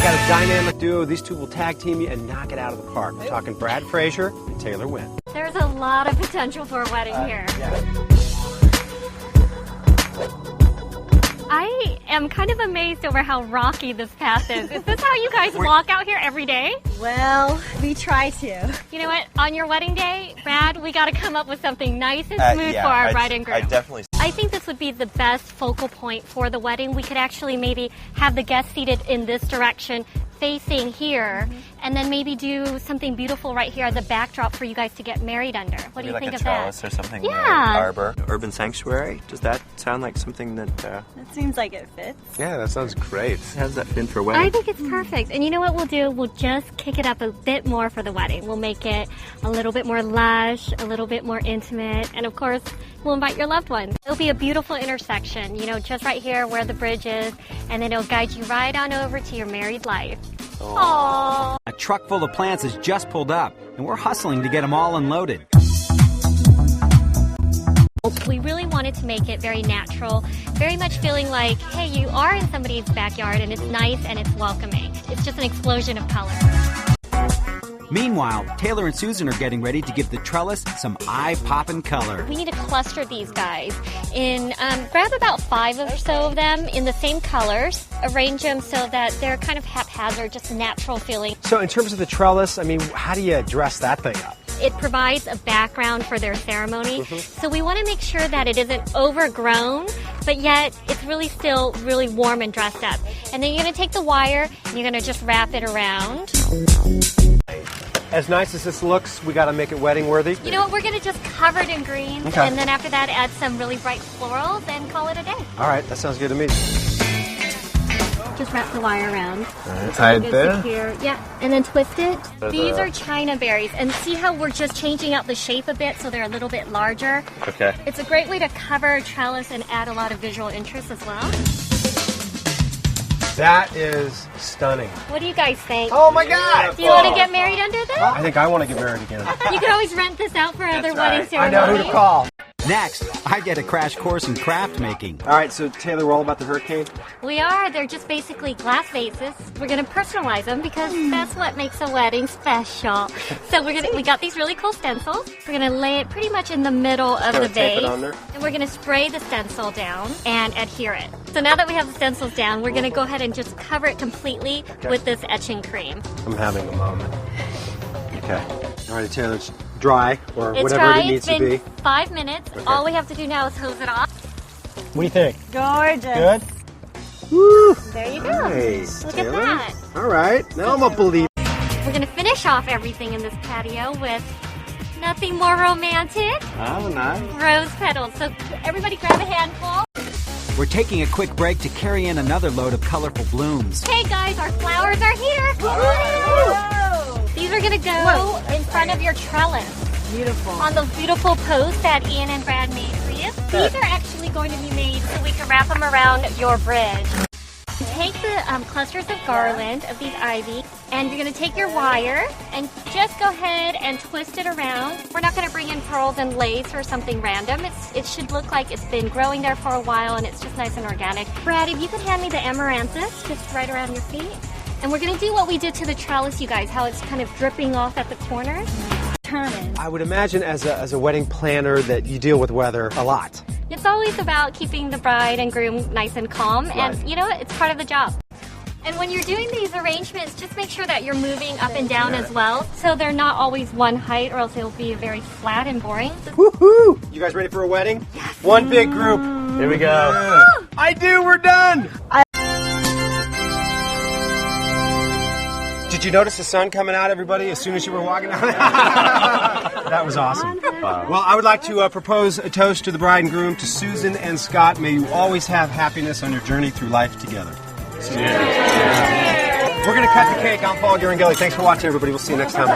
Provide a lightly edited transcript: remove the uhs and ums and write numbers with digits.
got a dynamic duo. These two will tag team you and knock it out of the park. We're talking Brad Frazier and Taylor Wynn. There's a lot of potential for a wedding here. Yeah. I am kind of amazed over how rocky this path is. Is this how you guys walk out here every day? Well, we try to. You know what? On your wedding day, Brad, we got to come up with something nice and smooth for our bride and groom. I think this would be the best focal point for the wedding. We could actually maybe have the guests seated in this direction, facing here, and then maybe do something beautiful right here as a backdrop for you guys to get married under. What do you think of that? Like a trellis or something. Yeah. Arbor. Urban sanctuary. Does that sound like something that... That seems like it fits. Yeah, that sounds great. How does that fit for a wedding? I think it's perfect. And you know what we'll do? We'll just kick it up a bit more for the wedding. We'll make it a little bit more lush, a little bit more intimate, and of course, we'll invite your loved ones. It'll be a beautiful intersection, you know, just right here where the bridge is, and then it'll guide you right on over to your married life. Aww. A truck full of plants has just pulled up, and we're hustling to get them all unloaded. We really wanted to make it very natural, very much feeling like, hey, you are in somebody's backyard and it's nice and it's welcoming. It's just an explosion of color. Meanwhile, Taylor and Susan are getting ready to give the trellis some eye-popping color. We need to cluster these guys in, grab about 5 or so of them in the same colors, arrange them so that they're kind of haphazard, just natural feeling. So in terms of the trellis, I mean, how do you dress that thing up? It provides a background for their ceremony, so we want to make sure that it isn't overgrown, but yet it's really still really warm and dressed up. And then you're going to take the wire and you're going to just wrap it around. As nice as this looks, we got to make it wedding worthy. You know what? We're going to just cover it in greens, and then after that add some really bright florals and call it a day. All right, that sounds good to me. Just wrap the wire around. Tied there? Secure. Yeah, and then twist it. These are China berries, and see how we're just changing out the shape a bit so they're a little bit larger? Okay. It's a great way to cover a trellis and add a lot of visual interest as well. That is stunning. What do you guys think? Oh my God! Do you want to get married under this? I think I want to get married again. You can always rent this out for other wedding I ceremonies. know who to call. Next, I get a crash course in craft making. All right, so Taylor, we're all about the hurricane. We are. They're just basically glass vases. We're going to personalize them because that's what makes a wedding special. So we got these really cool stencils. We're going to lay it pretty much in the middle of the vase. Tape it on there. And we're going to spray the stencil down and adhere it. So now that we have the stencils down, we're going to go ahead and just cover it completely with this etching cream. I'm having a moment. Okay. All right, Taylor, it's dry or It's whatever dry. it needs It's been to be. 5 minutes. Okay. All we have to do now is hose it off. What do you think? Gorgeous. Good? Woo! There you go. Nice, Look Taylor. at that. All right, now I'm a believer. We're going to finish off everything in this patio with nothing more romantic. Oh, nice. Rose petals. So everybody grab a handful. We're taking a quick break to carry in another load of colorful blooms. Hey guys, our flowers are here. Woo! These are going to go in front of your trellis. Beautiful. On those beautiful posts that Ian and Brad made for you. These are actually going to be made so we can wrap them around your bridge. Take the clusters of garland of these ivy, and you're going to take your wire and just go ahead and twist it around. We're not going to bring in pearls and lace or something random. It should look like it's been growing there for a while and it's just nice and organic. Brad, if you could hand me the amaranthus just right around your feet. And we're going to do what we did to the trellis, you guys, how it's kind of dripping off at the corners. I would imagine as a wedding planner that you deal with weather a lot. It's always about keeping the bride and groom nice and calm, and you know what? It's part of the job. And when you're doing these arrangements, just make sure that you're moving up and down as well, so they're not always one height, or else it'll be very flat and boring. Woohoo! You guys ready for a wedding? Yes. One big group. Here we go. Yeah. I do. We're done. Did you notice the sun coming out, everybody, as soon as you were walking out? That was awesome. Well, I would like to propose a toast to the bride and groom, to Susan and Scott. May you always have happiness on your journey through life together. We're going to cut the cake. I'm Paul Garangeli. Thanks for watching, everybody. We'll see you next time.